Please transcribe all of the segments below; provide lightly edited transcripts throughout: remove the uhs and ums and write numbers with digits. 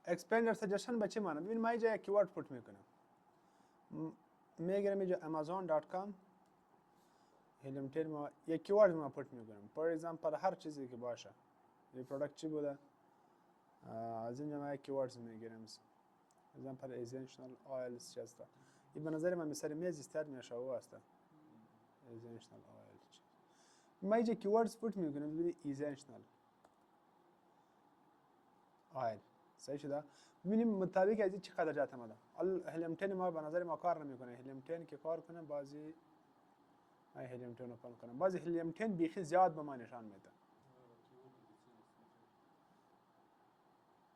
اکسپندر سجشن به چه معنی؟ ببین من اینجا یک کیورد پوت میکنم، میگیرم اینجا amazon.com هلیوم 10 ما یک کیورد ما پوت میکنم. فور ایگزامپل هر چیزی که باشه، این پروداکت چی بوده، از اینجا من یک کیورد میگیرم، ایگزامپل ایزنشنال آیلز چی هست. این به نظر من مثل میز استاد میشه و هست ایزنشنال آیل. ما اینجا کیوردز پوت میکنم، ببینید ایزنشنال آیل صحیح شده. ببینیم مطابق از این چقدر جات آمده. هلیوم 10 ما به نظر ما کار نمیکنه. هلیوم 10 که کار کنه بازی من هلیوم 10 اوپن کنم، بازی هلیوم 10 بیخی زیاد به ما نشان میده.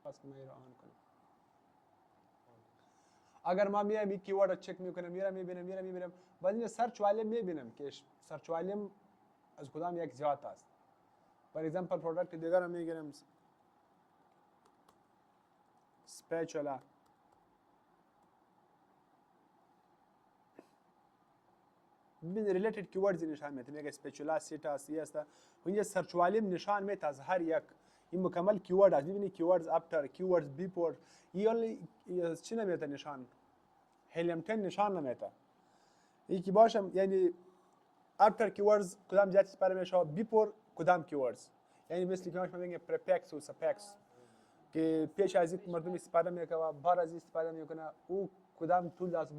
پس که من این رو آن کنم. اگر ما میایم این کیورد رو چک میکنم، میرم بعد این سرچ والیم میبینم که سرچ والیم از کدام یک زیاد است. فور ایگزامپل پروداکت دیگر رو میگیرم، spatula ببین ریلیتد کیوردز نشان میده، میگه spatula سیت است است و اینجا سرچ والیم نشان میده از هر یک این مکمل کیورد است. ببینید کیوردز افتر، کیوردز بیفور، این چی نمیده نشان، هلیوم 10 نشان نمیده. یکی باشه یعنی افتر کیوردز کدام جهت استفاده میشه، بیفور کدام کیوردز، یعنی مثل که ما میگیم پرپکس و سپکس که پیش از اینکه مردم استفاده میکنه بعد از استفاده میکنه او کدام تول است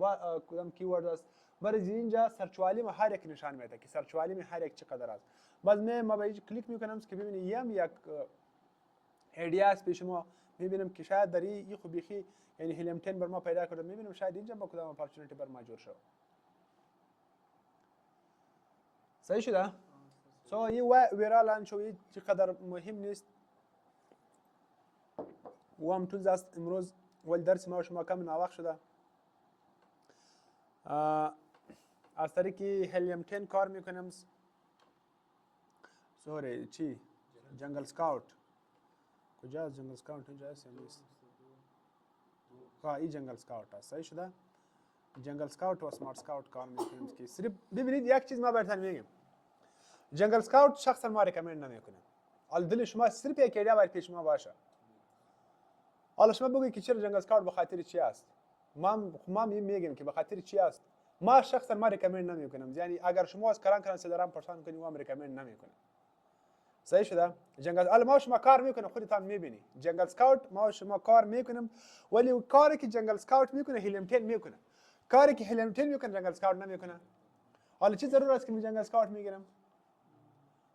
کدام کیورد است. برای اینجا سرچ والیم هر یک نشان میده که سرچ والیم هر یک چقدر است. بعد ما به کلیک میکنم که ببینید یک ایدیا است پیش ما، میبینم که شاید در این خوب بیخی یعنی هلیوم 10 بر ما پیدا کرده، میبینم شاید اینجا با کدام اپورتونتی بر ما جور شد. صحیح شده؟ سو این ویرال انشوی چقدر مهم نیست و هم تولز است. امروز ول درس ما و شما کم ناوقت شده. از طریق هلیوم 10 کار میکنم. سوری چی؟ جنگل سکاوت کجاست؟ جنگل سکاوت اینجا است یا نیست؟ این جنگل سکاوت است. صحیح شده؟ جنگل سکاوت و سمارت سکاوت کار میکنم که صرف ببینید یک چیز ما براتون میگم، جنگل سکاوت شخصا ما ریکامند نمیکنم. حال دل شما صرف یک ایده باید پیش ما باشه. حالا شما بگید که چرا جنگل سکاوت به خاطر چی است؟ ما میگیم که به خاطر چی است. ما شخصا ما ریکامند نمیکنم، یعنی اگر شما از کران صدرام پرسان کنید ما ریکامند نمیکنم. صحیح شده؟ جنگل حالا ما شما کار میکنه خودتان میبینی جنگل سکاوت ما شما کار میکنم، ولی کاری که جنگل سکاوت میکنه هلیوم 10 میکنه، کاری که هلیوم 10 میکنه جنگل سکاوت نمیکنه. حالا چی ضرورت است که من جنگل سکاوت میگیرم؟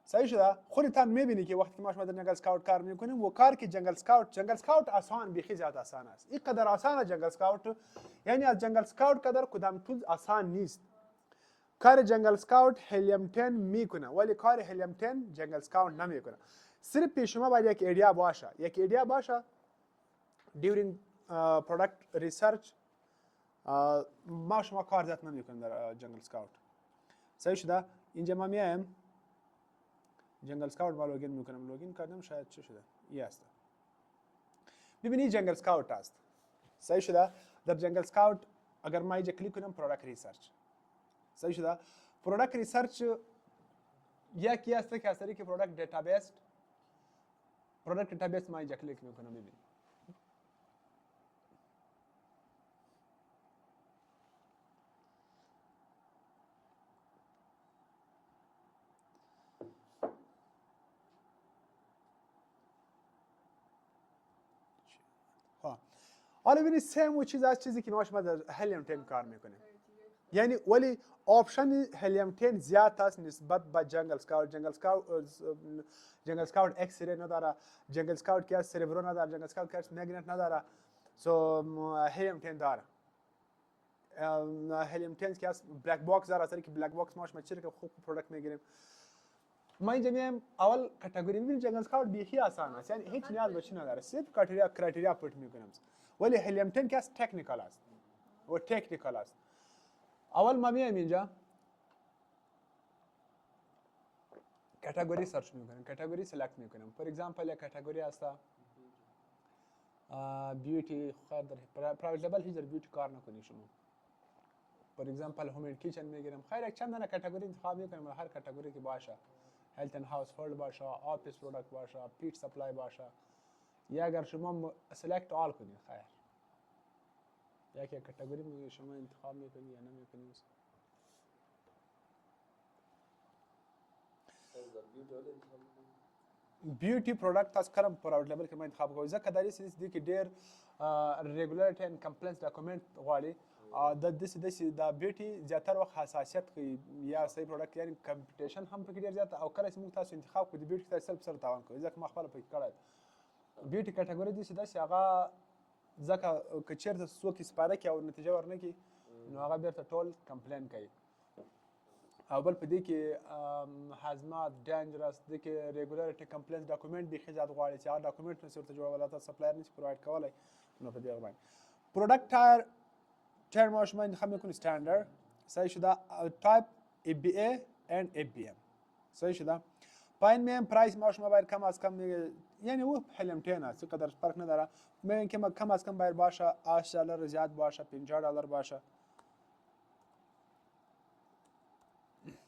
صحیح شده؟ خودتان میبینی که وقتی که ما شما در جنگل سکاوت کار میکنیم و کار که جنگل سکاوت آسان بیخی زیاد آسان است. این قدر آسان جنگل سکاوت، یعنی از جنگل سکاوت قدر کدام تولز آسان نیست. کار جنگل سکاوت هلیوم 10 میکنه ولی کار هلیوم 10 جنگل سکاوت نمیکنه. صرف پیش شما باید یک ایدیا باشه. during product research ما شما کار زیاد نمیکنیم در جنگل سکاوت. صحیح شده؟ اینجا ما میایم جنگل سکاوت ما لوگین میکنم، لوگین کردم شاید چه شده این است. ببینید جنگل سکاوت است. صحیح شده؟ در جنگل سکاوت اگر ما اینجا کلیک کنم پروداکت ریسرچ، صحیح شده؟ پروداکت ریسرچ یکی است که از طریق پروداکت دیتابیس ما اینجا کلیک میکنم. ببینید حالا ببینید سیم چیز از چیزی که ما شما در هلیوم 10 کار میکنیم، یعنی ولی آپشن هلیوم 10 زیاد است نسبت به جنگل سکاوت. جنگل سکاوت اکس ری نداره، جنگل سکاوت که سرورو نداره، جنگل سکاوت که مگنت نداره. سو هلیوم 10 داره. هلیوم 10 که بلک باکس داره، از طریق بلک باکس ما شما چیزی که خوب پروداکت میگیریم. ما اینجا میایم اول کاتگوری میبینیم. جنگل سکاوت بیخی آسان است، یعنی هیچ نیاز به چی نداره، صرف کرایتریا پوت میکنیم. ولی هلیوم 10 که تکنیکال است و تکنیکال است. اول ما میایم اینجا کاتگوری سرچ میکنیم، کاتگوری سلکت میکنیم. فور ایگزامپل یک کاتگوری است بیوتی، خیر در پرایوت لبل هیچ در بیوتی کار نکنید شما. فور ایگزامپل هوم اند کیچن میگیریم. خیر یک چند تا کاتگوری انتخاب میکنیم، هر کاتگوری که باشه، هلت اند هاوس هولد باشه، آفیس پروداکت باشه، پیت سپلای باشه، یا اگر شما سلکت آل کنید خیر یک کاتگوری شما انتخاب میکنید یا نمیکنید. بیوټي پروډکټ تاسو کله پر اوټلیبل کې انتخاب کوئ ځکه دا داسې دي چې ډېر ریګولیټ اینډ کمپلینس ډاکومنټ غواړي د داسې د بیوټي زیاتره وخت حساسیت کوي یا صحیح پروډکټ یعنی کمپټیشن هم پکې ډېر زیات او کله چې موږ تاسو انتخاب کړو د بیوټي تاسو سلف سره تاوان کوي ځکه ما خپله پکې کړی بیوټي کټګوري داسې ده چې هغه ځکه که چېرته څوک یې سپاره کړي او نتیجه ورنه کړي نو هغه بیرته ټول کمپلین کوي او بل په دې کې هازمات ډینجرس دې کې ریګولیټي کمپلینس ډاکومنټ بیخي زیات غواړي چې هغه ډاکومنټ نشي ورته جوړولی تاسو سپلایر نشي پرووایډ کولی نو په دې هغه باندې پروډکټ ټایر ما شما انتخاب میکنید استاندارد صحیح شده تایپ ABA and ABM صحیح شده پایین میایم پرایس ما شما باید کم از کم یعنی او حلمتین است قدر فرق نداره میگن که کم از کم باید باشه $8 زیاد باشه $50 باشه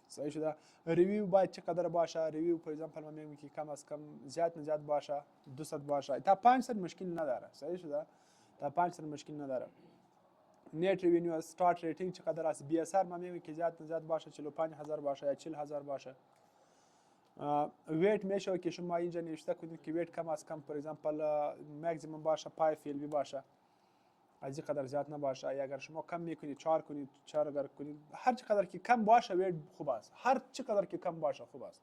صحیح شده ریویو باید چقدر باشه ریویو فور ایگزامپل ما میگیم که کم از کم زیاد نه زیاد باشه 200 باشه تا 500 مشکل نداره صحیح شده تا 500 مشکل نداره نیت ریوینیو استارت ریتینگ چقدر است BSR ما میگیم که زیاد نه زیاد باشه 45000 باشه یا 40000 باشه ویت میشه که شما اینجا نوشته کنید که ویت کم از کم فور ایگزامپل ماکسیمم باشه 5 FLV باشه از این قدر زیاد نباشه یا اگر شما کم میکنید 4 کنید 4 اگر کنید هر چقدر که کم باشه ویت خوب است هر چقدر که کم باشه خوب است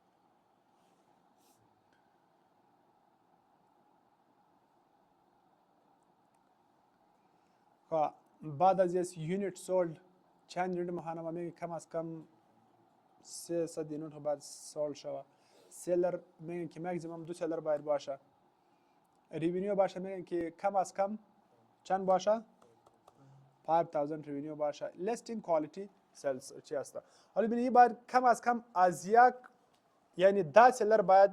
بعد از این یونیت سولد چند یونیت ماهانه میگه کم از کم 300 یونیت بعد سولد شوه سیلر میگن که ماکسیمم 2 سیلر باید باشه ریوینیو باشه میگن که کم از کم چند باشه 5000 ریوینیو باشه لیستینگ کوالیتی سلز چی هست حالا ببینید باید کم از کم از یک یعنی 10 سیلر باید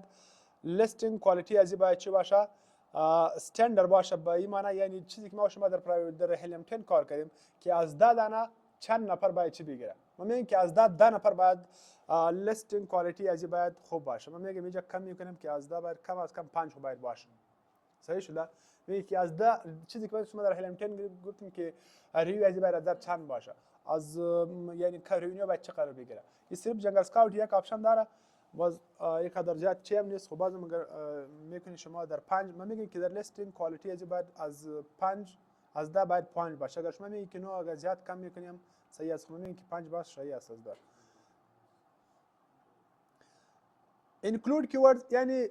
لیستینگ کوالیتی از باید چی باشه استاندارد باشه به این معنی یعنی چیزی که ما شما در هلیمتن کار کردیم که از 10 دانه چند نفر باید چی بگیره ما میگیم که از 10 نفر باید لیستینگ کوالیتی از باید خوب باشه ما میگیم اینجا کم میکنیم که از 10 باید کم از کم 5 باید باشه صحیح شده میگه که از 10 چیزی که شما در هلیمتن گفتیم که ریویو از باید در چند باشه از یعنی ریویو باید چقدر بگیره این صرف جنگل اسکاوت یک آپشن داره باز یک قدر زیاد چیم نیست خب باز اگر میکنید شما در 5 ما میگیم که در لیستینگ کوالیتی از باید از 5 از 10 باید 5 باشه اگر شما میگید که نو اگر زیاد کم میکنیم صحیح است ما میگیم که 5 باشه صحیح است از در include keywords یعنی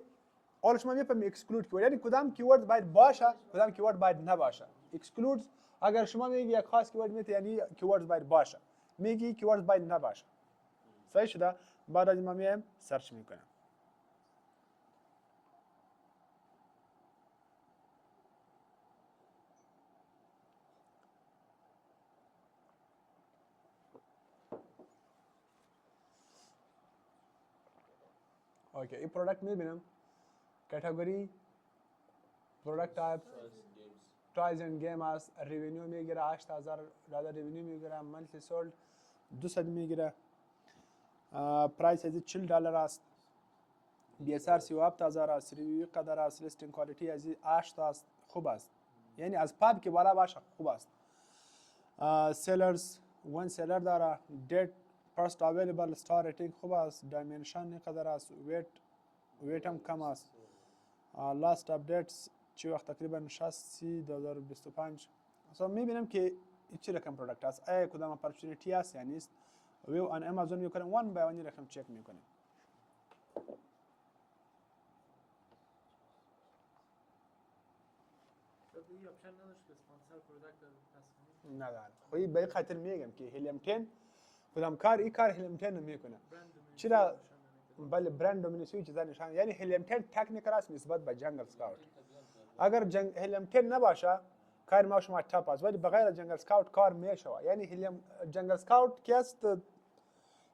حالا شما میفهمید exclude keyword یعنی کدام کیورد باید باشه کدام کیورد باید نباشه exclude اگر شما میگی یک خاص کیورد میته یعنی کیورد باید باشه میگی کیورد باید نباشه صحیح شده بعد از ما میایم سرچ میکنم اوکی این پروداکت میبینم کاتگوری پروداکت تایپ تایز اند گیم است ریوینیو میگیره $8000 ریوینیو میگیره منثلی سولد 200 میگیره پرایس از $40 است BSR 37000 است ریویو قدر است لیستینگ کوالیتی از 8 است خوب است یعنی از پاب که بالا باشه خوب است سیلرز 1 سیلر داره دیت فرست اویلیبل استار ریتینگ خوب است دایمنشن قدر است ویت هم کم است لاست اپدیتس چی وقت تقریبا 60/2025 اصلا میبینم که چی رقم پروداکت است ای کدام اپورتونیتی است یا نیست ویو آن امازون میکنم وان بای وان رقم چک میکنیم نداره خب به این خاطر میگم که هلیمتن کدام کار این کار هلیمتن نمیکنه چرا بله برند دومینیسیو چیزا نشان یعنی هلیمتن تکنیکال است نسبت به جنگل اسکاوت اگر هلیمتن نباشه کار ما شما تاپ است ولی بغیر جنگل اسکاوت کار میشه یعنی جنگل اسکاوت که است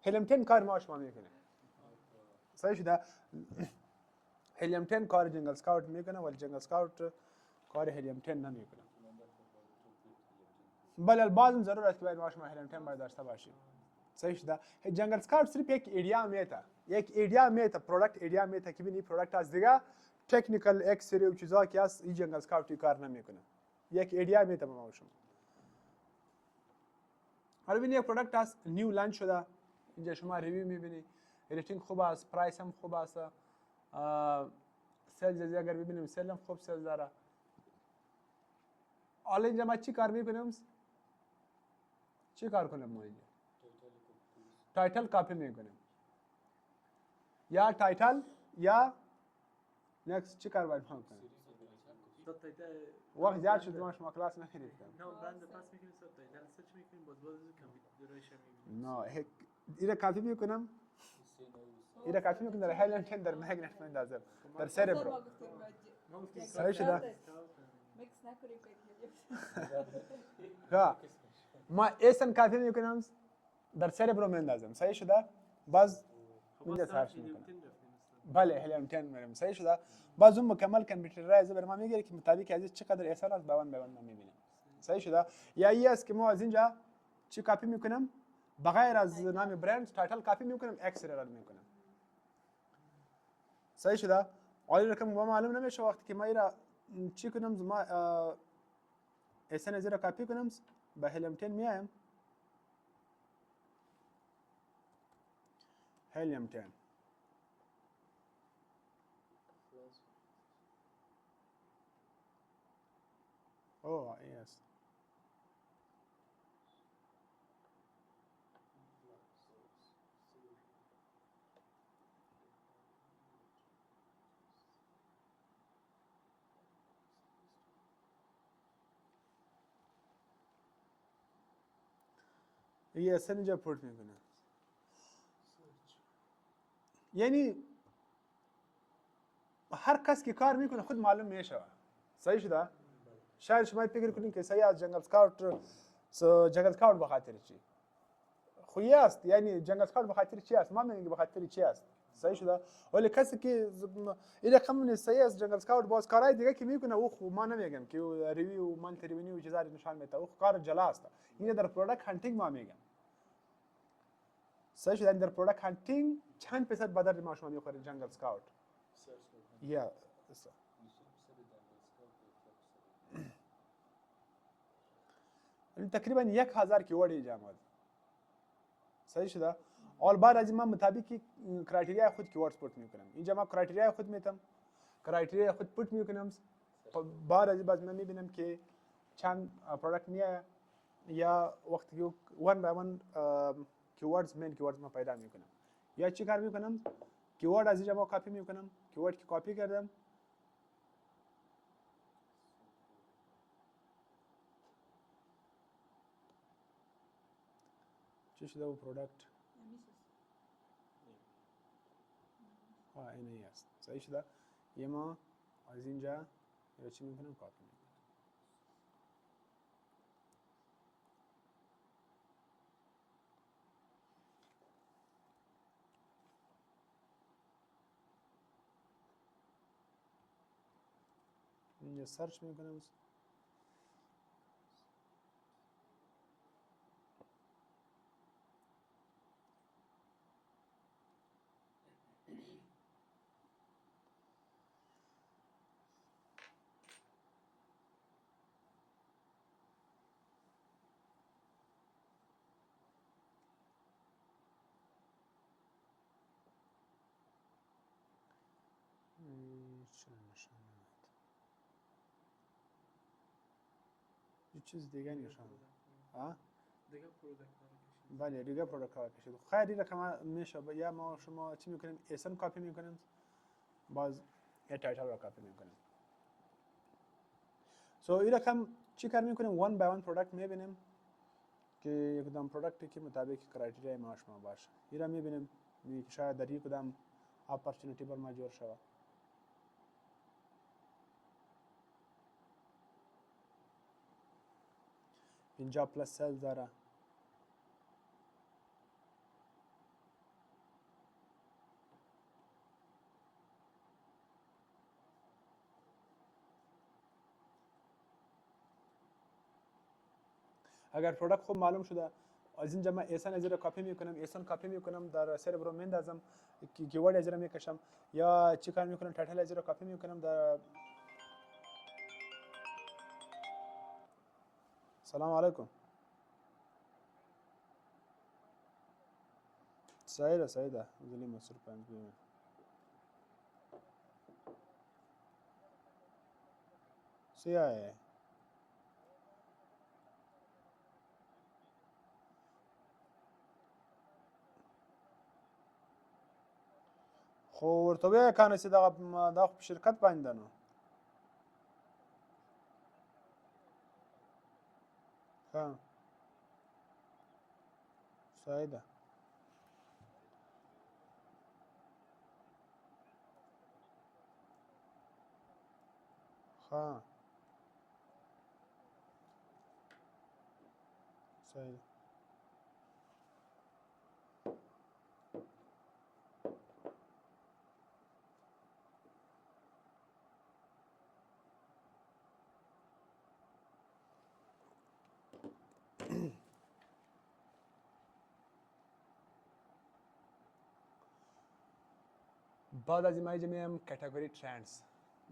هلیمتن کار ما شما میکنه صحیح شده هلیمتن کار جنگل اسکاوت میکنه ولی جنگل اسکاوت کار هلیمتن نمیکنه بله البازم ضرور است که باید ما شما هلیمتن باید داشته باشیم صحیح شده جنگل اسکاوت صرف یک ایدیا میته یک ایدیا میته پروداکت ایدیا میته که ببینید پروداکت از دیگه تکنیکال اکسری و چیزا که هست این جنگل سکاوت کار نمیکنه. یک ایدیا میتونم شما. حالا ببینید یک پروداکت هست نیو لانچ شده، اینجا شما ریویو میبینی، ریتینگ خوب است، پرایس هم خوب است، سیلز اگر ببینیم سیل هم خوب سیلز داره. حالا اینجا ما چی کار میکنیم؟ چی کار کنیم ما اینجا؟ تایتل کاپی میکنیم. یا تایتل یا نکست چی کار باید کنیم؟ وقت زیاد شد ما شما کلاس نخیرید. نه بند پاس میکنیم صد تایتل سرچ میکنیم باز کامپیوترش میبینیم. نه هیک اینا کافی میکنم. اینا کافی میکنم در هیلن تن در مگنت میندازم در سربرو. صحیح شده؟ مکس نکنی ها ما ایسن کافی میکنم در سربرو میندازم. صحیح شده؟ باز اینجا سرچ میکنم. بله هیلن تن میرم. صحیح شده؟ باز اون مکمل کامپیوترایز بر ما میگه که مطابق از چقدر ایسن است باون ما میبینیم. صحیح شده؟ یا ای است که ما از اینجا چی کاپی میکنم؟ بغیر از نام برند تایتل کاپی میکنم، اکس رد میکنم. صحیح شده؟ حالا رقم ما معلوم نمیشه وقتی که ما ایرا چی کنم ما اسن زیرا کاپی کنم به هلیوم 10 میایم. هلیوم 10 اوه یس یه اسن اینجا پورت میکنه. یعنی هر کس که کار میکنه خود معلوم میشه. صحیح شده؟ شاید شما فکر کنید که صحیح از جنگل سکاوت به خاطر چی؟ خویی است، یعنی جنگل سکاوت به خاطر چی است؟ ما میگیم به خاطر چی است؟ صحیح شده؟ ولی کسی که این رقم صحیح از جنگل سکاوت باز کارهای دیگه که میکنه او خو ما نمیگم که ریویو مانت ریویو و چیزا نشان میده، او کار جلا است. این در پروداکت هانتینگ ما میگم. صحیح شده؟ در پروداکت هانتینگ چند درصد به درد ما شما میخوره جنگل سکاوت؟ یا تقریبا 1000 کیورد ایجاد کرد. صحیح شده؟ اول بعد از این من مطابق کرایتریا خود کیورد پورت میکنم. اینجا ما کرایتریا خود میتم، کرایتریا خود پورت میکنم. بعد از این باز من میبینم که چند پروداکت میاد یا وقتی که ون بای ون کیوردز مین کیوردز ما پیدا میکنم. یا چی کار میکنم؟ کیورد از اینجا ما کاپی میکنم. کیورد که کاپی کردم چی شده و پروداکت اینه است. صحیح شده؟ یه ما از اینجا یا چی میکنم کاپی میکنم. اینجا سرچ میکنم. یه چیز دیگه نشان ها دیگه پروداکت بله دیگه پروداکت ها کشید. خیلی دیگه کما میشه یا ما شما چی میکنیم؟ اسم کاپی میکنیم، باز یه تایتل رو کاپی میکنیم. سو این رقم چی کار میکنیم؟ وان بای وان پروداکت میبینیم که یک کدام پروداکتی که مطابق کرایتریا ما شما باشه. این را میبینیم که شاید در یک کدام اپورتونتی بر ما جور شود. اینجا پلاس سل داره. اگر پروداکت خوب معلوم شده از اینجا من ایسان از را کپی میکنم، ایسان کپی میکنم در سرور میندازم، کیورد از را میکشم، یا چی کار میکنم تایتل از را کپی میکنم در سلام علیکم. سعیده زلی مسئول پنج بیمه. CIA. خو ورته وایه کنه چې دغه په شرکت باندې ده نو. ها صحیح ده. ها صحیح ده. بعد از این ما میایم کاتگوری ترندز.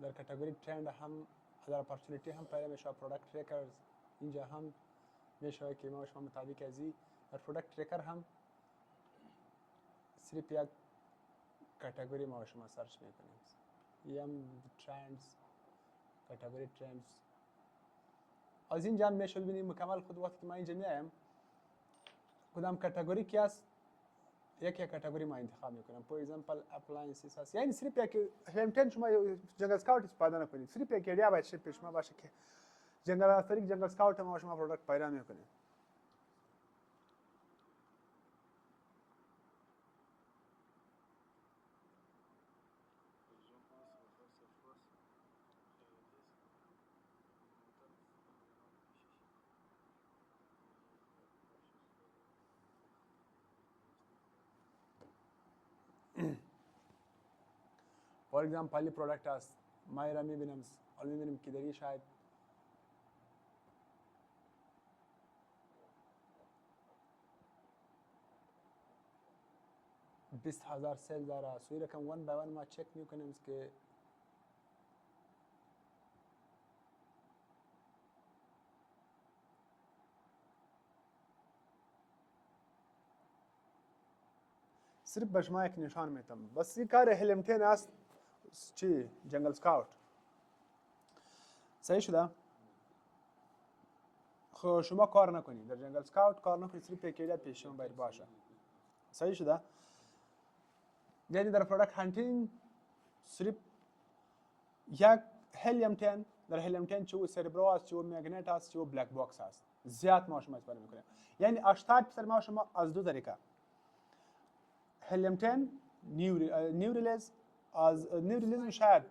در کاتگوری ترند هم در اپورتونیتی هم پیدا میشه، پروداکت تریکرز اینجا هم میشه که ما شما مطابق از این در پروداکت تریکر هم صرف یک کاتگوری ما شما سرچ میکنیم. یم ترندز، کاتگوری ترندز. از اینجا هم میشه ببینیم مکمل خود وقتی که ما اینجا میایم کدام کاتگوری کی است یک کاتگوری ما انتخاب میکنم. فور ایگزامپل اپلاینسز هست، یعنی صرف یک همتن شما جنگل اسکاوت استفاده نکنید، صرف یک ایده باید پیش ما باشه که جنگل طریق جنگل اسکاوت ما شما پروداکت پیدا میکنید. فور ایگزامپل پروداکت هست ما را میبینم، حالا میبینیم که در شاید $20,000 سیل داره. سوی رقم ون بای ون ما چک میکنیم که صرف به شما یک نشان میتم. بس این کار هلمتین است چی جنگل اسکاوت. صحیح شده؟ خب شما کار نکنید در جنگل اسکاوت، کار نکنید، صرف یک ایده پیش شما باید باشه. صحیح شده؟ یعنی در پروداکت هانتینگ صرف یک هلیمتین، در هلیمتین چه سربرو است، چه مگنت است، چه بلک باکس است، زیاد ما شما استفاده میکنیم. یعنی 80% ما شما از دو طریقه هلیمتین نیو ریلیز، از نیو ریلیز شاید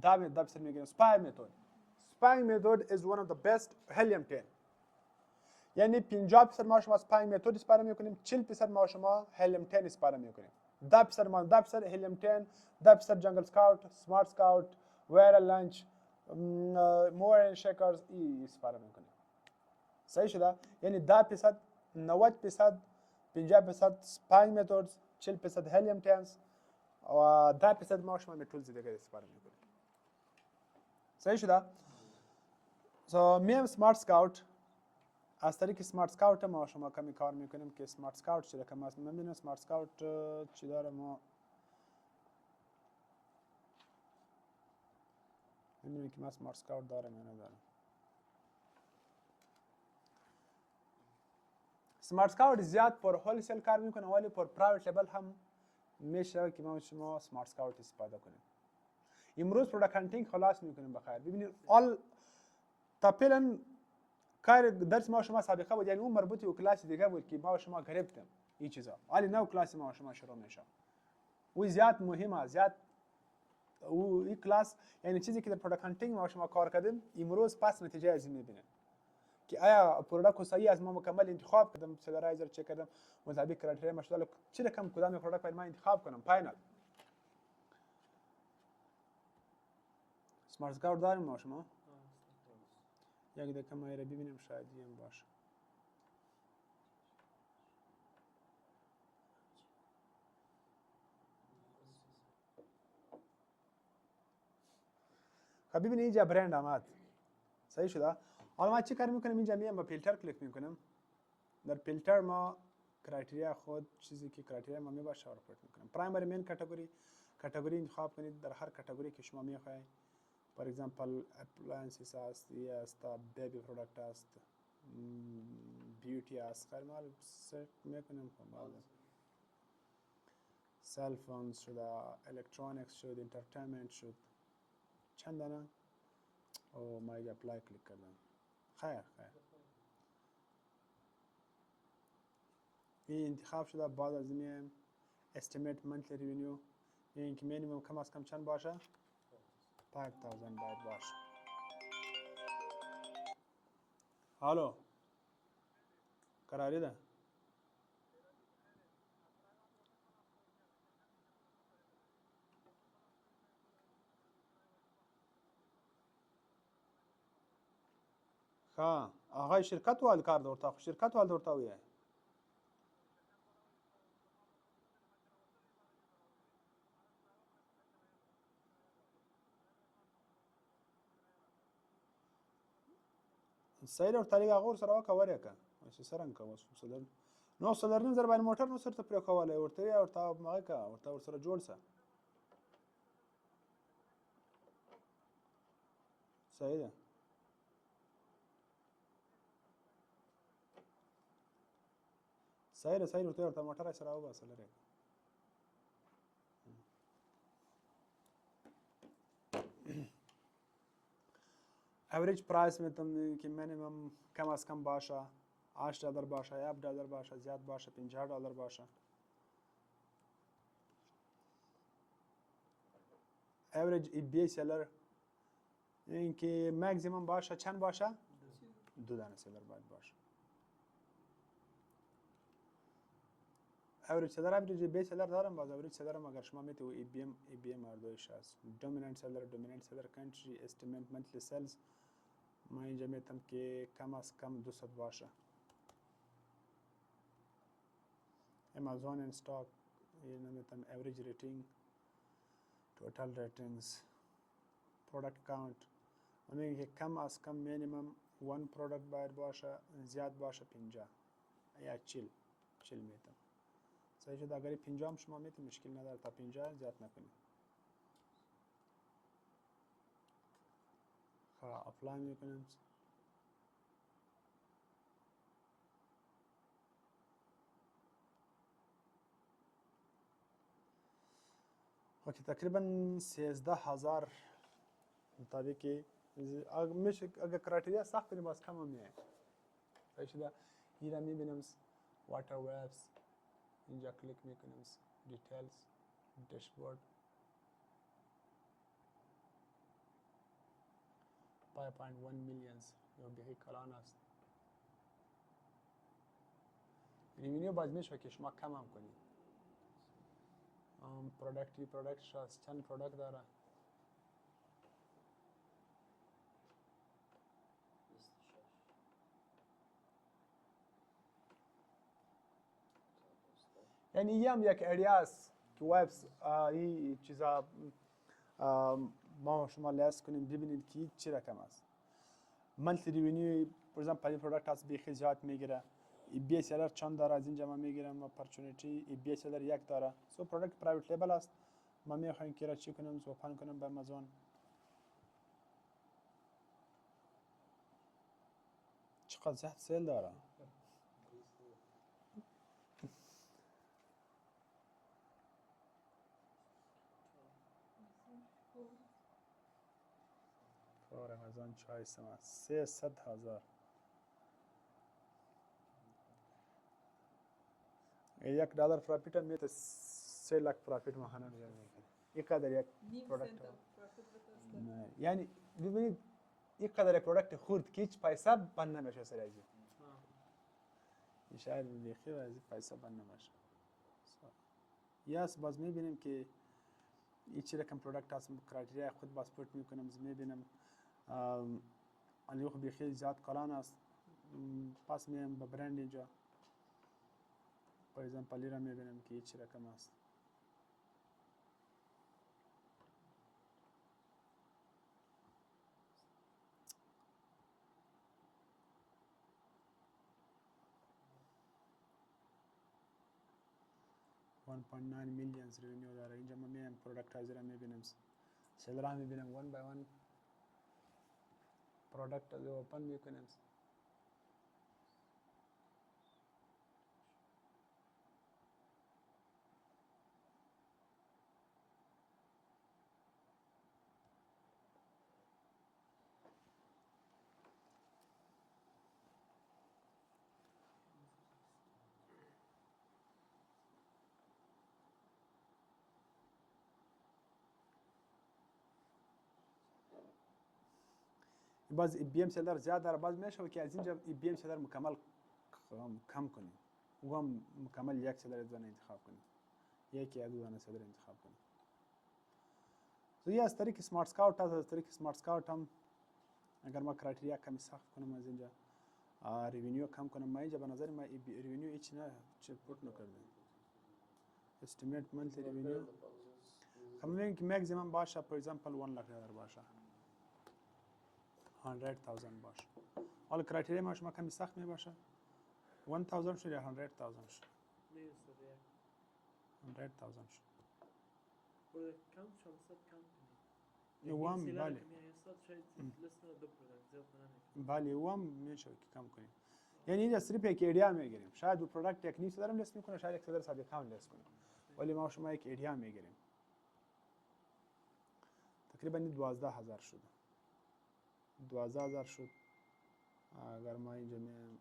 دابسر میگیم سپای متد. سپای متد is one of the best هلیمتین. یعنی 50% ما شما سپای متد استفاده میکنیم، 40% ما شما هلیمتین استفاده میکنیم. 10% ما 10% هلیمتین، 10% جنگل اسکاوت، سمارت اسکاوت، ویر لانچ، مور شکرز ای استفاده میکنیم. صحیح شده؟ یعنی 10%، 90%، 50% سپای متد، 40% هلیمتینز و 10% ما شما متدز دیگه استفاده میکنیم. صحیح شده؟ میم سمارت اسکاوت، از طریق سمارت اسکاوت ما شما کمی کار میکنیم که سمارت اسکاوت چه رقم است. میبینیم سمارت اسکاوت چی داره. ما میبینیم که ما سمارت اسکاوت دارم یا ندارم. سمارت اسکاوت زیاد پر هولسیل کار میکنه ولی پر پرایوت لیبل هم میشه که ما شما سمارت اسکاوت استفاده کنیم. امروز پروداکت هانتینگ خلاص میکنیم بخیر. ببینید آل تاپلن کار درس ما شما سابقه بود، یعنی اون مربوط به کلاس دیگه بود که ما شما گرفتیم این چیزا، ولی نو کلاس ما شما شروع میشه. و زیاد مهمه، زیاد و این کلاس یعنی چیزی که در پروداکت هانتینگ ما شما کار کردیم امروز پس نتیجه از این میبینیم که آیا پروداکت صحیح از ما مکمل انتخاب کردم، سلرایزر چک کردم، مطابق کرایتریا مشغول چه رقم کدام پروداکت باید ما انتخاب کنم. فاینال سمارت اسکاوت داریم ما شما. یک دقیقه ما را ببینیم شاید این باشه. خب ببینید اینجا برند آمد. صحیح شده؟ حالا ما چی کار میکنیم؟ اینجا میام با فیلتر کلیک میکنم. در فیلتر ما کرایتریا خود چیزی که کرایتریا ما میباشه رو رپورت میکنم. پرایمری مین کاتگوری انتخاب کنید. در هر کاتگوری که شما میخواید، فور اگزامپل اپلاینسز است، است بیبی پروداکت است، بیوتی است، خیلی مال سرچ میکنیم. سل فونز شد، الکترونیکس شد، انترتینمنت شد، چند دانه او ما اینجا اپلای کلیک کردم. خیر این انتخاب شده. بعد از این استیمیت منتلی ریونیو، این که مینیمم کم از کم چند باشه؟ 5000 باید باشه. الو قراری ده ها آقای شرکت وال کار دورتا شرکت وال دورتا ویه سایل ورته لږ هغه ورسره وکړه که چې څرنګه کوه نو سولرنیم زر باندې موټر نو سرته پرې کولی ورته هغه که ورته ورسره جوړ شه. صحیح ده. صحیح ورته موټر سره وباسه لرې. اوریج پرایس میتونم که مینیمم کم از کم باشه $8 باشه، $7 باشه، زیاد باشه $50 باشه. اوریج EBA سیلر این که ماکسیمم باشه چند باشه؟ 2 دانه سیلر باید باشه. اوریج سیلر EBA سیلر دارم، باز اوریج سیلر هم اگر شما میتونید EBM اردویش هست. دومیننت سیلر کنتری استیمیت منتلی سیلز ما اینجا میتونم که کم از کم 200 باشه. امازون ان استاک اینو میتونم اوریج ریتینگ، توتال ریتینگز، پرودکت کاونت میگه که کم از کم مینیمم 1 پرودکت باید باشه، زیاد باشه 50 یا 40 میتونم. صحیح شد. اگر 50 هم شما میتونم مشکل نداره، تا 50 زیاد نکنید. خب اپلای میکنم. اوکی تقریبا 13000 مطابق اگر کرایتریا سخت کنیم باز کم هم میه. صحیح شده. اینجا میبینم واتر ویبز، اینجا کلیک میکنیم دیتیلز، داشبورد، 5.1 میلیونز یا بیهی کلان است. ریوینیو باز میشه که شما کم هم کنید. پرودکت شاست چند پرودکت داره؟ یعنی یه هم یک ایدیا است که ویبز این چیزا ما شما لیست کنیم ببینید که چی رقم است. منتلی ریوینیو فور ایگزامپل این پرودکت هست بیخی زیاد میگیره. EBA سیلر چند داره از اینجا ما میگیرم. اپورتونیتی EBA سیلر 1 داره. سو پرودکت پرایوت لیبل است. ما میخوایم که را چی کنیم؟ اوپن کنیم به امازون. چقدر زیاد سیل داره. فور امازون چایس ما 300,000. $1 پرافیت هم میته 3 लाख پرافیت ماهانه میگیره. اینقدر یک پرودکت نه یعنی ببینید اینقدر یک پرودکت خورد که هیچ پیسه بند نمیشه سر ازی. این شاید بیخی و ازی پیسه بند نمیشه. یاس باز میبینیم که ایچ رقم پرودکت هست کرایتریا خود پاسپورت میکنم میبینم الیوخ بیخی زیاد کلان است. پس میام به برند اینجا فور ایگزامپل را میبینم که ایچ رقم است. 1.9 میلیونز ریونیو داره. اینجا ما میایم پروداکتایزر هم میبینیم، سلر هم میبینیم، 1 by 1 پروداکت رو اوپن میکنیم. باز بی ام سلر زیاد داره، باز میشه که از اینجا بی ام سلر مکمل کم کنیم و هم مکمل یک سلر دونه انتخاب کنیم، یکی یا دو دونه سلر انتخاب کنیم. تو یه از طریق سمارت سکاوت هست. از طریق سمارت سکاوت هم اگر ما کرایتریا کمی سخت کنم، از اینجا ریونیو کم کنم، ما اینجا به نظر ما ریونیو هیچ نه چه پورت نکرده. استیمیت منتلی ریونیو خب میگیم که ماکسیمم باشه، فور ایگزامپل 1 لک دلار باشه، 100,000 باشه. حالا کرایتریا ما شما کمی سخت می باشه، 1000 شد یا 100,000 شد؟ 100,000 شد. کم شما صد کم کنید. وام بله بله وام میشه که کم کنیم. یعنی اینجا صرف یک ایدیا میگیریم، شاید دو پروداکت یک نیست دارم لیست میکنه، شاید یک سلر سابق کام لیست کنه، ولی ما شما یک ایدیا میگیریم. تقریبا 12,000 شد، 12,000 شد. اگر ما اینجا میایم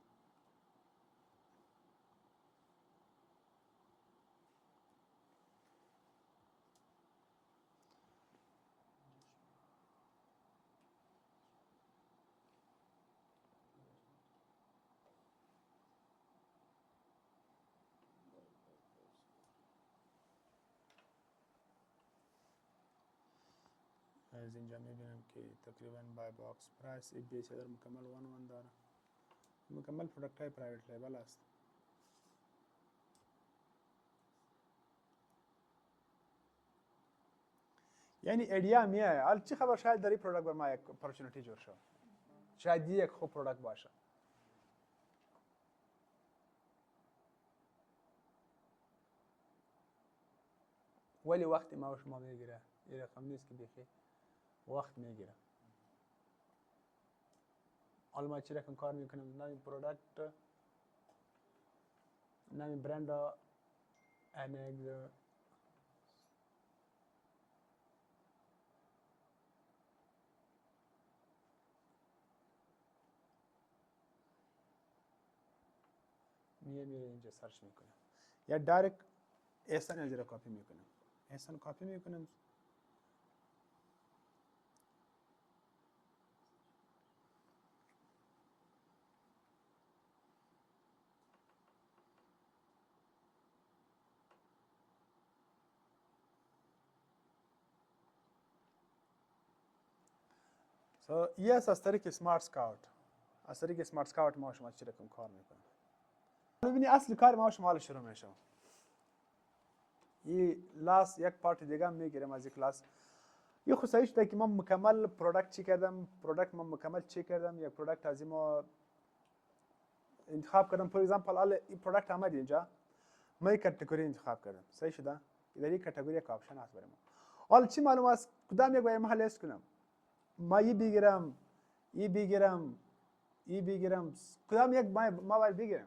از اینجا میبینیم که تقریبا بای باکس پرایس ای بی سلر مکمل 1 داره، مکمل پروداکت های پرایوت لیبل است. یعنی ایدیا میایه، حالا چی خبر، شاید در این پروداکت بر ما یک اپورتونتی جور شد، شاید یک خوب پروداکت باشه. ولی وقتی ما و شما میگیره، این رقم نیست که بیخی وقت میگیره. حالا ما چی رقم کار میکنیم، نمی پروداکت، نمی برند انگز میره اینجا سرچ میکنه، یا دایرکت احسان از را کپی میکنم، احسان کپی میکنم. yes از طریق سمارت سکاوت، از طریق سمارت سکاوت ما شما چی رقم کار میکنم. ببینید اصل کار ما شما شروع میشه. این لاس یک پارت دیگه میگیرم از یک کلاس. یه خصوصیش ده که من مکمل پروداکت چی کردم، پروداکت من مکمل چی کردم، یک پروداکت از ما انتخاب کردم. فور ایگزامپل حالا این پروداکت آمد اینجا، ما یک کاتگوری انتخاب کردم، صحیح شده؟ در این کاتگوری یک آپشن هست برای ما. حالا چی معلوم است کدام یک باید محل لیست کنم؟ ما این بگیرم، این بگیرم، این بگیرم، کدام یک ما باید بگیرم؟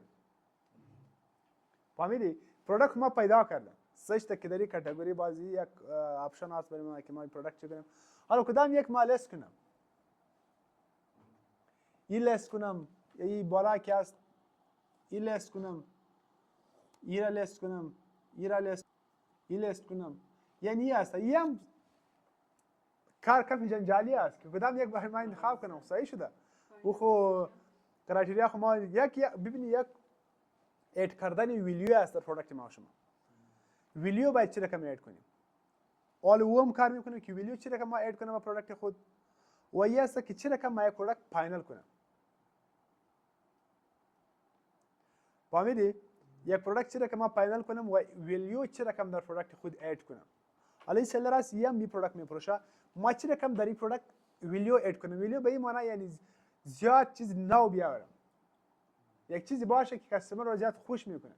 فهمیدی؟ پروداکت ما پیدا کردم، صحیح شده که در این کاتگوری بازی یک آپشن هست برای ما که ما این پروداکت چی کنیم. حالا کدام یک ما لیست کنم؟ این لیست کنم، این بالا که است، این لیست کنم، این را لیست کنم، این را لیست کنم. یعنی این است، این هم کار کمی جنجالی است که کدام یک باید ما انتخاب کنم. صحیح شده؟ او خو کرایتریا خو ما یک ببینید یک اد کردن ویلیو است در پروداکت ما شما. ویلیو باید چه رقم اد کنیم؟ حالا او هم کار میکنه که ویلیو چه رقم ما اد کنیم در پروداکت خود، و این است که چه رقم ما یک پروداکت فاینل کنم. فهمیدی؟ یک پروداکت چه رقم ما فاینل کنم و ویلیو چه رقم در پروداکت خود اد کنم. حالا این سلر است یم می پروداکت میفروشه، ما چه رقم در این پروداکت ویلیو اد کنم. ویلیو به این معنی یعنی زیاد چیز نو بیارم، یک چیزی باشه که کاستمر رو زیاد خوش میکنه.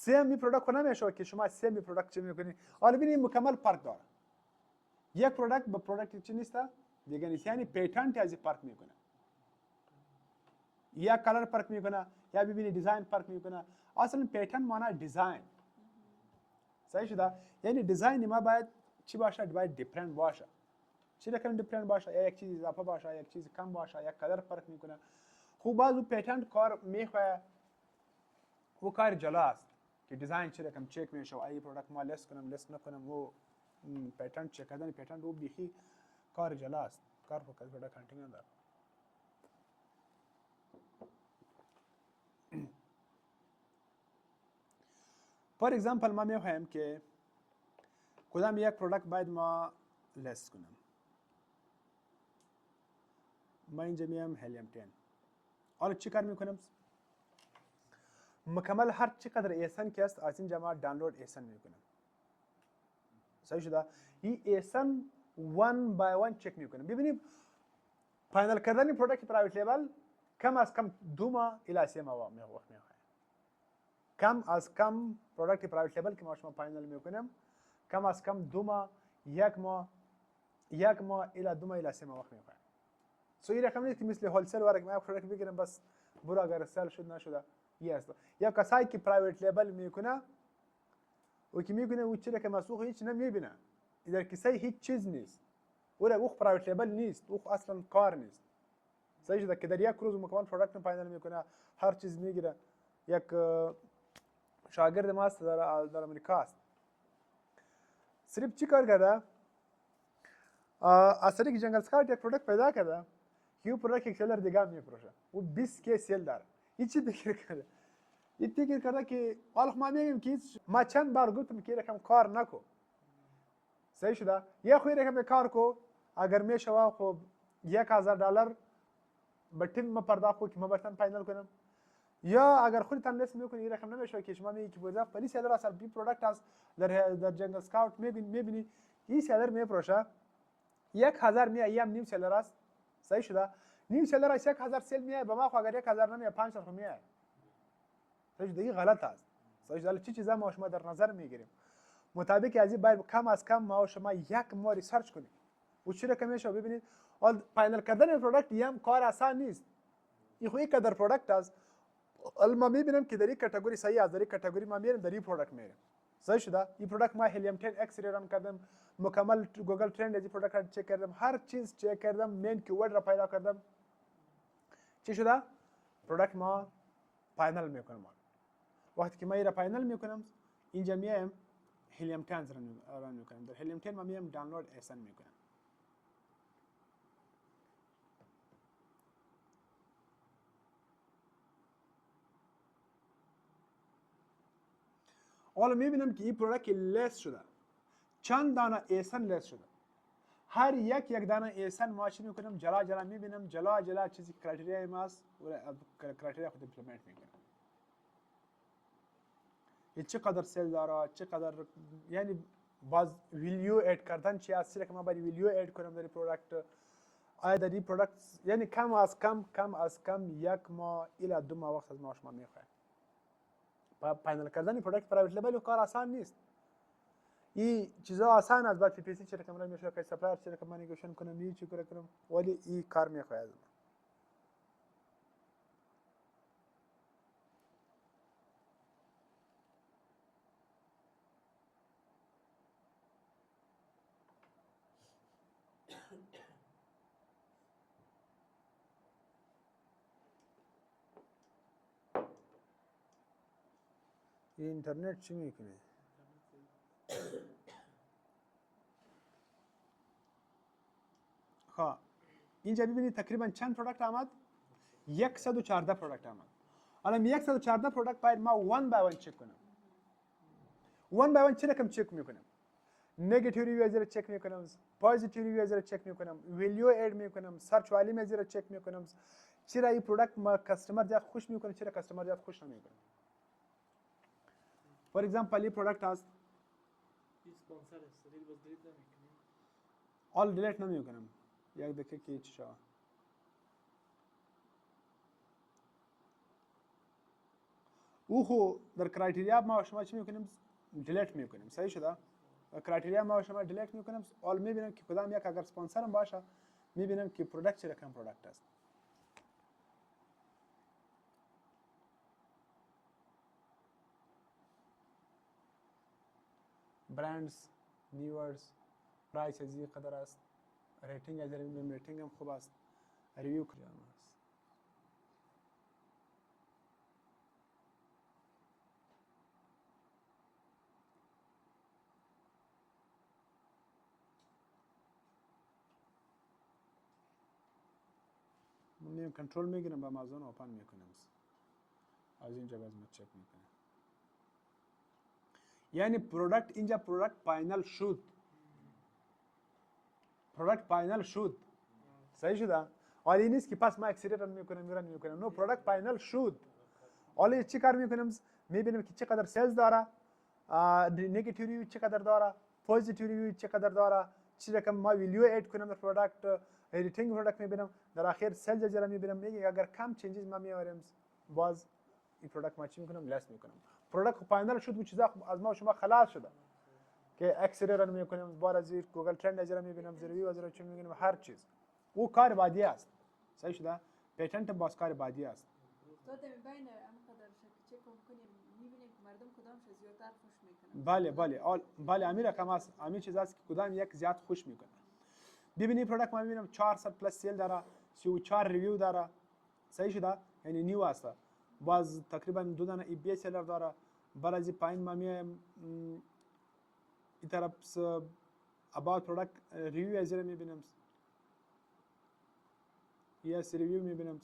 سمی پروداکت نمیشه که شما سمی پروداکت چه میکنید. حالا ببینید مکمل فرق داره. یک پروداکت با پروداکت چی نیست دیگه نیست، یعنی پیتنت از فرق میکنه، یا کلر فرق میکنه یا ببینید دیزاین فرق میکنه. اصلا پیتنت معنی دیزاین. صحیح شده؟ یعنی دیزاین ما باید چی باشه؟ باید دیفرنت باشه. چی رقم دیفرنت باشه؟ یا یک چیز اضافه باشه، یا یک چیز کم باشه، یا کلر فرق میکنه. خوب باز پیتنت کار میخواد و کار جلا است که دیزاین چی رقم چک میشه و ای پروداکت ما لیست کنم لیست نکنم و پیتنت چک کردن پیتنت رو بیخی کار جلا است. کار فقط پروداکت هانتینگ نداره. فور ایگزامپل ما میخوایم که کدام یک پروداکت باید ما لیست کنم. ما اینجا میام هلیوم 10. حالا چی کار میکنم؟ مکمل هر چقدر ایسن که است از اینجا ما دانلود ایسن میکنم. صحیح شده؟ این ایسن ون بای ون چک میکنم. ببینید فاینال کردن پروداکت پرایوت لیبل کم از کم 2 ماه الی 3 ماه وقت میخواد. کم از کم پروداکت پرایوت لیبل که ما شما فاینال میکنیم کم از کم 2 ماه، 1 ماه الی 2 ماه الی 3 ماه وقت میخواد. سو این رقم نیست که مثل هولسل ورق ما پروداکت بگیرم بس برو اگر سل شد نشده است. یا کسایی که پرایوت لیبل میکنه و که میکنه او چیزی که مسوق هیچ نمیبینه، در کیسه هیچ چیز نیست، او پرایوت لیبل نیست، او اصلا کار نیست. صحیح شده که در یک روز مکمل پروداکت فاینال میکنه، هر چیز میگیره. یک شاگرد ما است در امریکا است، صرف چی کار کرده؟ از طریق جنگل سکاوت یک پروداکت پیدا کرده که او پروداکت یک سیلر دیگه میفروشه، او 20 کی سیل داره. این چی فکر کرده؟ این فکر کرده که حالا ما میگیم که ما چند بار گفتم که رقم کار نکو. صحیح شده؟ یه خوی رقم کار کو، اگر میشه خب $1000 به تیم ما پرداخت کو که ما برتن فاینال کنم، یا اگر خودتان لیست میکنید این رقم نمیشه که شما میگی که بوده ولی سیلر اصلا بی پروداکت است در جنگل سکاوت میبینی این سیلر میفروشه 1000 میای یم نیم سیلر است. صحیح شده؟ نیم سیلر است 1000 سیل میای به ما خو اگر 1000 نمیای 500 خو میای. صحیح شده؟ این غلط است. صحیح شده؟ چی چیزا ما شما در نظر میگیریم مطابق از این باید کم از کم ما شما 1 ماه ریسرچ کنید و چی رقم میشه ببینید. اول فاینال کردن پروداکت یم کار آسان نیست. این خو یک قدر پروداکت است. ما میبینم که در این کاتگوری صحیح است، در این کاتگوری ما میریم در این پروداکت میریم. صحیح شده؟ این پروداکت ما هلیوم 10 اکس ران کردم، مکمل گوگل ترند از این پروداکت را چک کردم، هر چیز چک کردم، مین کیورد را پیدا کردم. چی شده؟ پروداکت ما فاینال میکنم. وقتی که ما این را فاینال میکنم اینجا میایم هلیوم 10 ران میکنم. در هلیوم 10 ما میایم دانلود ایسن میکنم. حالا میبینم که این پروداکت لیست شده، چند دانه ایسن لیست شده. هر یک دانه ایسن ما چی میکنم جلا میبینم، جلا چیزی کرایتریا ماست و کرایتریا خود ایمپلمنت میکنم. این چقدر سیل داره، چقدر، یعنی باز ویلیو اد کردن چی است که ما باید ویلیو اد کنم در پروداکت. آیا در این پروداکت یعنی کم از کم 1 ماه الی 2 ماه وقت از ما شما میخواد. فاینال کردن پروداکت پرایوت لیبل کار آسان نیست. این چیزا آسان است، بعد پی پی سی چه رقم میشه که سپلایر چه رقم نگوشن کنم، این چی کنم، ولی این کار میخواد. این اینترنت چی میکنه؟ خب اینجا ببینید تقریبا چند پروداکت آمد؟ 114 پروداکت آمد. حالا 114 پروداکت باید ما ون بای ون چک کنم. ون بای ون چه رقم چک میکنم؟ نگاتیو ریویوز را چک میکنم، پوزیتیو ریویوز را چک میکنم، ویلیو اد میکنم، سرچ والیوم را چک میکنم. چرا این پروداکت ما کاستمر زیاد خوش میکنه، چرا کاستمر زیاد خوش نمیکنه. فور ایگزامپل این پروداکت است، اسپانسر است، دیگه باز دیلیت نمیکنیم. آل دیلیت نمیکنم. یک دقیقه که چی شد. او خو در کرایتریا ما و شما چی میکنیم؟ دیلیت میکنیم. صحیح شده؟ کرایتریا ما و شما دیلیت میکنیم. حال میبینیم که کدام یک اگر اسپانسر باشه میبینیم که پروداکت چه رقم پروداکت است. برندز، نیورز، پرایس از این قدر است، ریتینگ از این ریتینگ هم خوب است، ریویو کجا است. من کنترل میگیرم با آمازون اوپن میکنم. از اینجا باز ما چک میکنم. یعنی پروداکت اینجا پروداکت فاینال شد. پروداکت فاینال شد. صحیح شده؟ حالا این نیست که پس ما اکسری رن میکنم. نو پروداکت فاینال شد. حالا چی کار میکنیم؟ میبینیم که چقدر سیلز داره، نگاتیو ریویو چقدر داره، پوزیتیو ریویو چقدر داره، چی رقم ما ویلیو اد کنیم در پروداکت، ریتینگ پروداکت میبینم، در آخر سیلز جرا میبینم. میگه اگر کم چنجز ما میاریم باز این پروداکت ما چی میکنم؟ لس میکنم. پروداکت فاینال شد و چیزا از ما و شما خلاص شده که اکسری رن میکنیم، بار از گوگل ترند جرا میبینم، ریویو از چی میبینم، هر چیز او کار بعدی است. صحیح شده؟ پیتنت باز کار بعدی است. دادم بین همقدر چک کنیم میبینیم که مردم کدامش زیادتر خوش میکنن. بله امیر رقم است. امیر چیز است که کدام یک زیاد خوش میکنه. ببینی پروداکت ما میبینم 400 پلاس سیل داره، 34 ریویو داره. صحیح شده؟ یعنی نیو است. باز تقریبا 2 دانه ای بی سیلر داره. بعد از پایین ما میایم این طرف about product ریویو از میبینم. yes ریویو میبینم.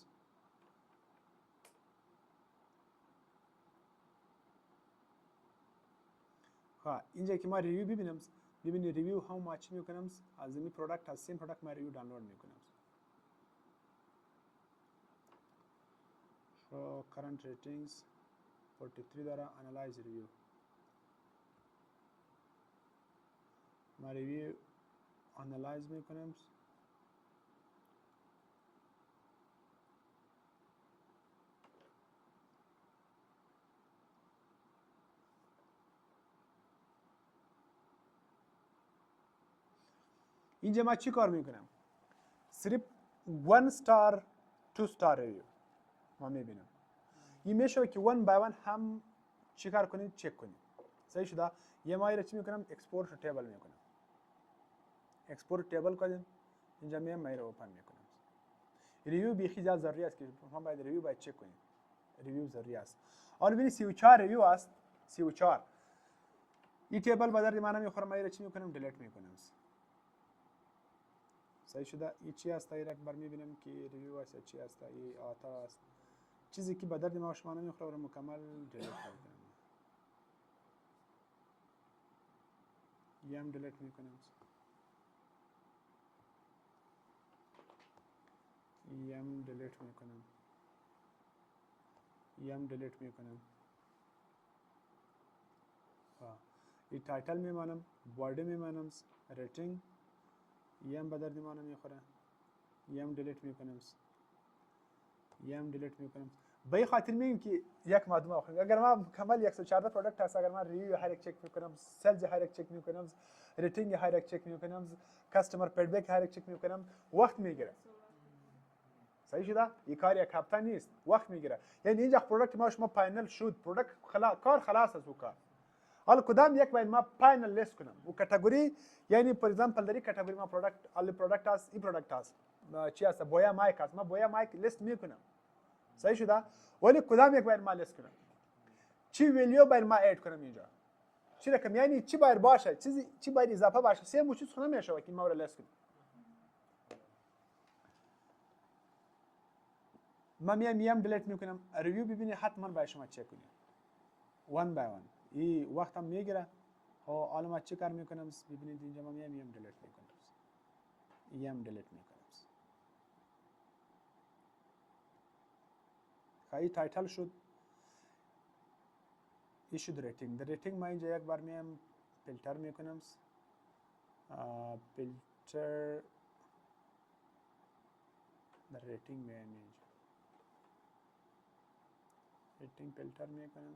ها اینجا که ما ریویو ببینیم، ببینید ریویو how much میکنم از این پروداکت، از سیم پروداکت ما ریویو دانلود میکنم. show current ratings 43 داره. analyze review ما ریویو analyze میکنم. اینجا ما چی کار میکنم؟ صرف 1 star 2 star ریویو ما میبینم. این میشه که 1 by 1 هم چی کار کنید؟ چک کنید. صحیح شده؟ یه ما رو چی میکنم؟ اکسپورت تیبل میکنم. اکسپورت تیبل کردیم اینجا میام ما رو اوپن میکنم. ریویو بیخی زیاد ضروری است که شما باید ریویو باید چک کنید. ریویو ضروری است. حالا ببینید 34 ریویو است. 34 این تیبل به درد من نمیخوره. ما رو چی میکنم؟ دیلیت میکنم. صحیح شده؟ این چی است؟ یک بار میبینم که ریویو است یا چی است؟ این آتر است. چیزی که به درد ما شما نمیخوره رو مکمل دیلیت میکنم. یم دیلیت میکنم. یم دیلیت میکنم. یم دیلیت میکنم. این تایتل میمانم، بارده میمانم، ریتینگ یم به درد ما نمیخوره. یم دیلیت میکنم. یم دیلیت میکنم. به این خاطر میگیم که یک مردم آخر اگر ما کامل 114 پروداکت هست، اگر من ریویو هر یک چک میکنم، سلز هر یک چک میکنم، ریتینگ هر یک چک میکنم، کاستمر فیدبک هر یک چک میکنم، وقت میگیره. صحیح شده؟ این کار یک هفته نیست، وقت میگیره. یعنی اینجا پروداکت ما شما فاینال شد، پروداکت کار خلاص از او کار. حالا کدام یک باید ما فاینال لیست کنم و کاتگوری، یعنی فور ایگزامپل در این کاتگوری ما پروداکت آل پروداکت است، این پروداکت است، چی است؟ بویا مایک است. ما بویا مایک لیست میکنم. صحیح شده؟ ولی کدام یک باید ما لیست کنم؟ چی ویلیو باید ما اد کنم اینجا؟ چی رقم؟ یعنی چی باید باشه؟ چی باید اضافه باشه؟ سه چیز خونه میشه که ما رو لیست کنیم. ما میم دیلیت میکنم. ریویو ببینید حتما باید شما چک کنید. وان بای وان. این وقتم میگیره. حالا ما چی کار میکنم؟ ببینید اینجا ما میم دیلیت میکنم. یم دیلیت میکنم. خیلی تایتل شد. ایشود ریتینگ. در ریتینگ ما اینجا یک بار میم فیلتر میکنم. فیلتر در ریتینگ میم اینجا. هیتینگ فیلتر میکنم.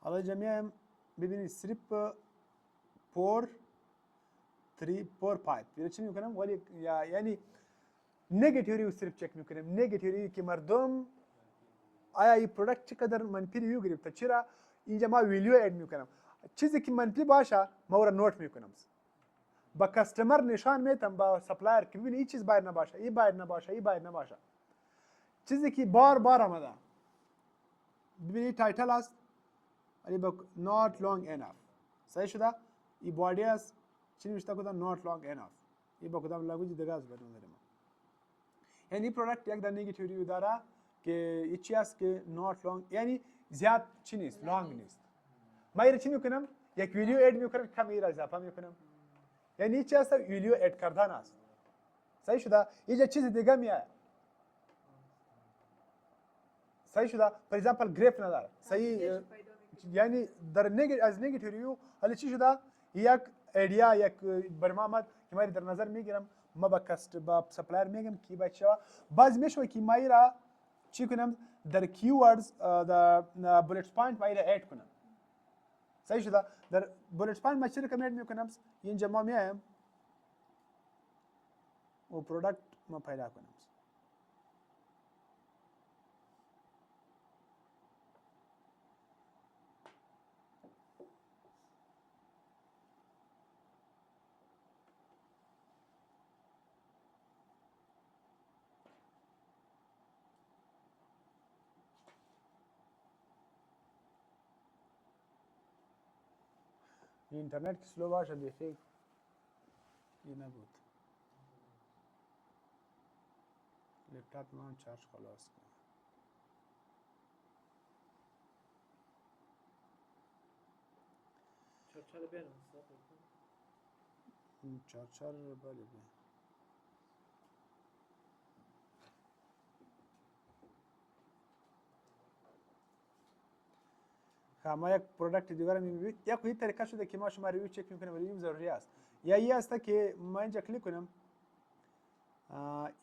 حالا جمعیم ببینید سریپ پور 3 پور پایپ یعنی چی میکنم ولی یعنی نگاتیو ریویو سریپ چک میکنم نگاتیو ریویو که مردم آیا این پروداکت چقدر منفی ریویو گرفته چرا اینجا ما ویلیو اد میکنم چیزی که منفی باشه ما اون نوت میکنم با کاستمر نشان میدم با سپلایر که ببین این چیز باید نباشه این باید نباشه این باید نباشه چیزی که بار بار آمده ببینید تایتل است ولی با not long enough صحیح شده این بادی است چی نوشته کدام not long enough این با کدام لنگویج دیگه است به نظر من یعنی پروداکت یک در نگاتیو ریویو داره که این چی است که not long یعنی زیاد چی نیست لانگ نیست ما این چی میکنم یک ویدیو اد میکنم کم این را اضافه میکنم یعنی چی است ویدیو اد کردن است صحیح شده اینجا چیز دیگه میاد صحیح شده فور ایگزامپل گریف نداره صحیح یعنی در از نگاتیو ریویو حالا چی شده یک ایدیا یک برنامه که ما در نظر میگیرم ما با سپلایر میگم کی بچه باز میشه که ما را چی کنم در کیوردز در بولت پوینت ما را اد کنم صحیح شده در بولت پوینت ما چی را اد میکنم اینجا ما میایم و پروداکت ما پیدا کنم اینترنت که سلو باشه بیخی این نبود لپتاپ من چارج خلاص کنم چرچر بیارم چارجر بله بله ما یک پروداکت دیگر رو می‌بینید یک طریقه شده که ما شما ریویو چک می‌کنیم و ریویو ضروری است یا این است که ما اینجا کلیک کنم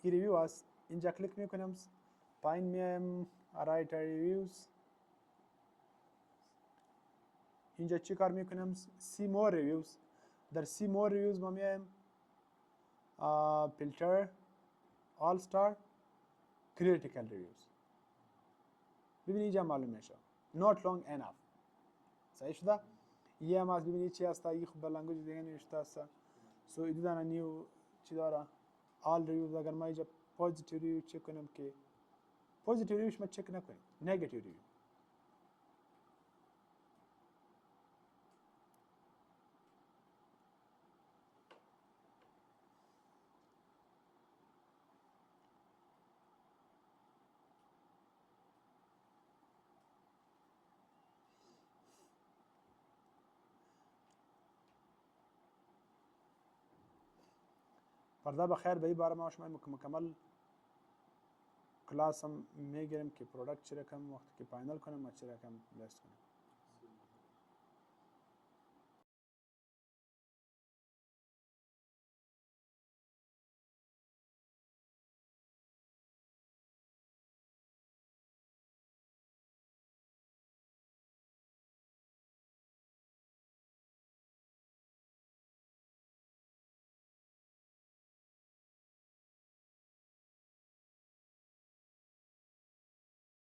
این ریویو است اینجا کلیک می‌کنم پایین میایم رایت ریویوز اینجا چی کار می‌کنم سی مور ریویوز در سی مور ریویوز ما میایم فیلتر آل استار کریتیکال ریویوز ببینید اینجا معلوم میشه not long enough صحیح شده یه هم از ببینید چی هست این خب لنگویج دیگه نوشته است سو ایدو دانه نیو چی داره all ریویوز اگر ما اینجا پوزیتیو ریویو چک کنم که پوزیتیو ریویوش ما چک نکنیم نگاتیو ریویو فردا بخیر به این باره ما شما مکمل کلاس هم میگیریم که پروداکت چه رقم وقتی که فاینال کنم و چه رقم لیست کنم